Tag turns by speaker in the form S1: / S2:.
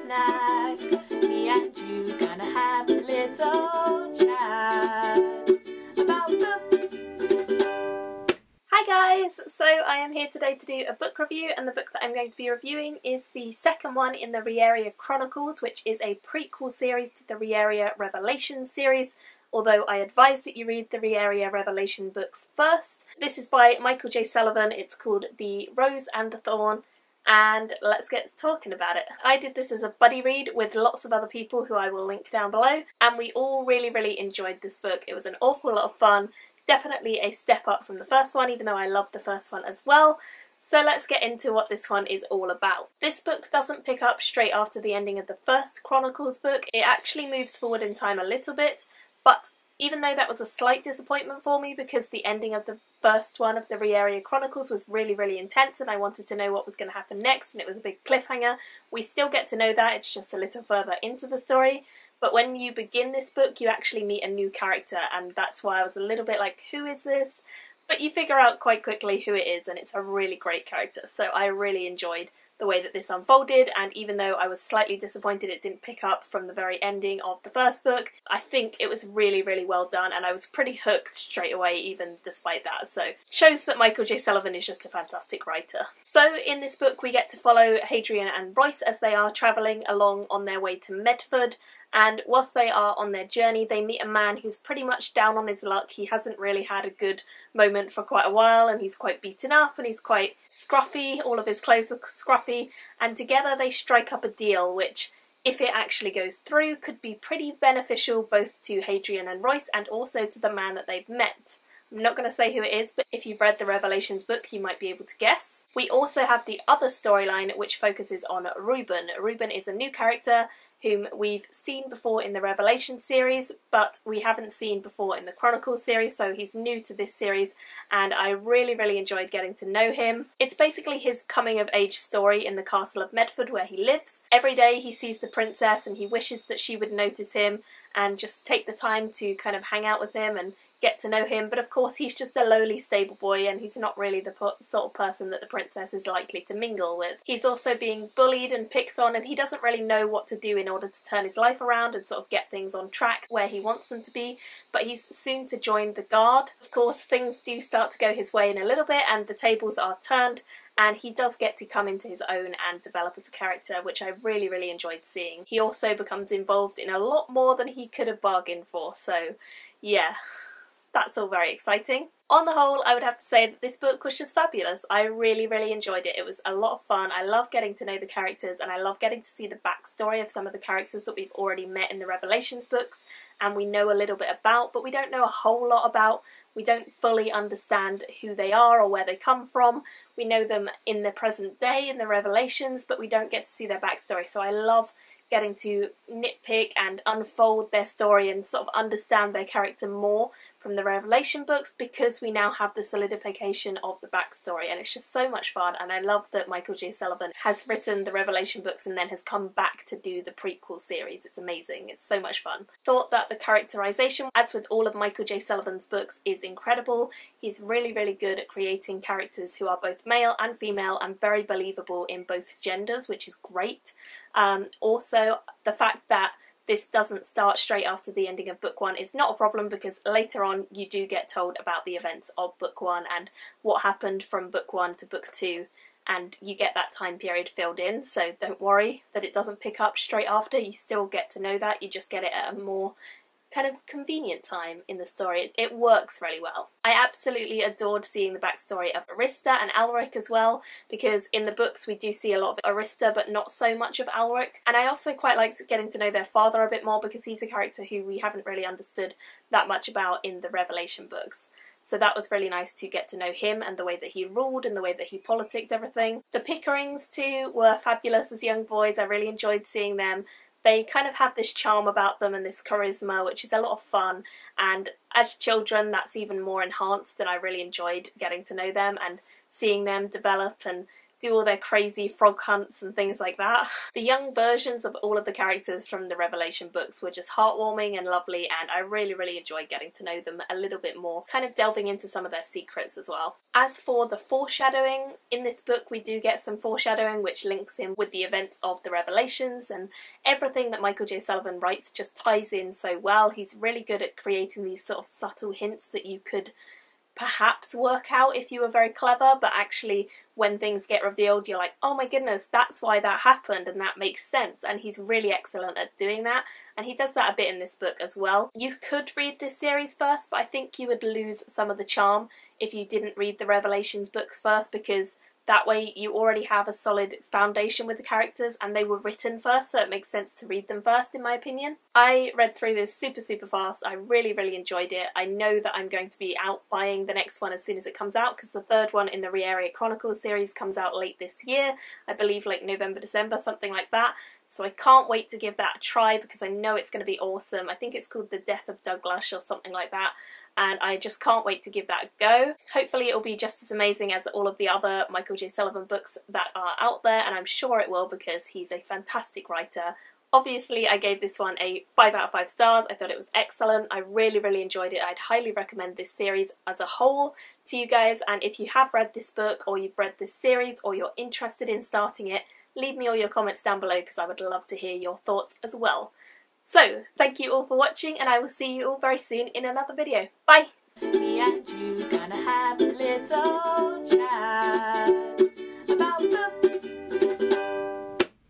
S1: snack. Me and you gonna have a little chat about books. Hi guys! So I am here today to do a book review, and the book that I'm going to be reviewing is the second one in the Riyria Chronicles, which is a prequel series to the Riyria Revelations series, although I advise that you read the Riyria Revelation books first. This is by Michael J. Sullivan. It's called The Rose and the Thorn, and let's get talking about it. I did this as a buddy read with lots of other people who I will link down below, and we all really enjoyed this book. It was an awful lot of fun. Definitely a step up from the first one, even though I loved the first one as well. So let's get into what this one is all about. This book doesn't pick up straight after the ending of the first Chronicles book. It actually moves forward in time a little bit, but even though that was a slight disappointment for me because the ending of the first one of the Riyria Chronicles was really intense and I wanted to know what was going to happen next, and it was a big cliffhanger, we still get to know that. It's just a little further into the story. But when you begin this book, you actually meet a new character, and that's why I was a little bit like, who is this? But you figure out quite quickly who it is, and it's a really great character. So I really enjoyed the way that this unfolded, and even though I was slightly disappointed it didn't pick up from the very ending of the first book, I think it was really well done, and I was pretty hooked straight away even despite that. So it shows that Michael J. Sullivan is just a fantastic writer. So in this book we get to follow Hadrian and Royce as they are travelling along on their way to Medford. And whilst they are on their journey, they meet a man who's pretty much down on his luck. He hasn't really had a good moment for quite a while, and he's quite beaten up and he's quite scruffy. All of his clothes are scruffy, and together they strike up a deal which, if it actually goes through, could be pretty beneficial both to Hadrian and Royce and also to the man that they've met. I'm not going to say who it is, but if you've read the Revelations book you might be able to guess. We also have the other storyline which focuses on Reuben. Reuben is a new character whom we've seen before in the Revelation series, but we haven't seen before in the Chronicles series, so he's new to this series, and I really enjoyed getting to know him. It's basically his coming-of-age story in the castle of Medford where he lives. Every day he sees the princess and he wishes that she would notice him and just take the time to kind of hang out with him and get to know him, but of course he's just a lowly stable boy and he's not really the sort of person that the princess is likely to mingle with. He's also being bullied and picked on, and he doesn't really know what to do in order to turn his life around and sort of get things on track where he wants them to be, but he's soon to join the Guard. Of course things do start to go his way in a little bit and the tables are turned, and he does get to come into his own and develop as a character, which I really enjoyed seeing. He also becomes involved in a lot more than he could have bargained for, so yeah. That's all very exciting. On the whole, I would have to say that this book was just fabulous. I really enjoyed it. It was a lot of fun. I love getting to know the characters, and I love getting to see the backstory of some of the characters that we've already met in the Revelations books and we know a little bit about, but we don't know a whole lot about. We don't fully understand who they are or where they come from. We know them in the present day in the Revelations, but we don't get to see their backstory. So I love getting to nitpick and unfold their story and sort of understand their character more from the Revelation books, because we now have the solidification of the backstory, and it's just so much fun. And I love that Michael J. Sullivan has written the Revelation books and then has come back to do the prequel series. It's amazing. It's so much fun. Thought that the characterization, as with all of Michael J. Sullivan's books, is incredible. He's really good at creating characters who are both male and female and very believable in both genders, which is great. Also, the fact that this doesn't start straight after the ending of book one is not a problem, because later on you do get told about the events of book one and what happened from book one to book two, and you get that time period filled in, so don't worry that it doesn't pick up straight after. You still get to know that, you just get it at a more kind of convenient time in the story. It works really well. I absolutely adored seeing the backstory of Arista and Alaric as well, because in the books we do see a lot of Arista but not so much of Alaric, and I also quite liked getting to know their father a bit more, because he's a character who we haven't really understood that much about in the Revelation books. So that was really nice to get to know him and the way that he ruled and the way that he politicked everything. The Pickerings too were fabulous as young boys. I really enjoyed seeing them. They kind of have this charm about them and this charisma, which is a lot of fun, and as children that's even more enhanced, and I really enjoyed getting to know them and seeing them develop and do all their crazy frog hunts and things like that. The young versions of all of the characters from the Revelation books were just heartwarming and lovely, and I really enjoyed getting to know them a little bit more, kind of delving into some of their secrets as well. As for the foreshadowing, in this book we do get some foreshadowing which links in with the events of the Revelations, and everything that Michael J. Sullivan writes just ties in so well. He's really good at creating these sort of subtle hints that you could perhaps work out if you were very clever, but actually when things get revealed you're like, oh my goodness, that's why that happened and that makes sense, and he's really excellent at doing that, and he does that a bit in this book as well. You could read this series first, but I think you would lose some of the charm if you didn't read the Revelations books first, because that way you already have a solid foundation with the characters and they were written first, so it makes sense to read them first in my opinion. I read through this super fast. I really enjoyed it. I know that I'm going to be out buying the next one as soon as it comes out, because the third one in the Riyria Chronicles series comes out late this year. I believe like November, December, something like that. So I can't wait to give that a try because I know it's going to be awesome. I think it's called The Death of Douglas or something like that, and I just can't wait to give that a go. Hopefully it'll be just as amazing as all of the other Michael J. Sullivan books that are out there, and I'm sure it will because he's a fantastic writer. Obviously I gave this one a 5 out of 5 stars. I thought it was excellent. I really enjoyed it. I'd highly recommend this series as a whole to you guys, and if you have read this book or you've read this series or you're interested in starting it, leave me all your comments down below because I would love to hear your thoughts as well. So, thank you all for watching, and I will see you all very soon in another video. Bye! Me and you gonna have a little chat about the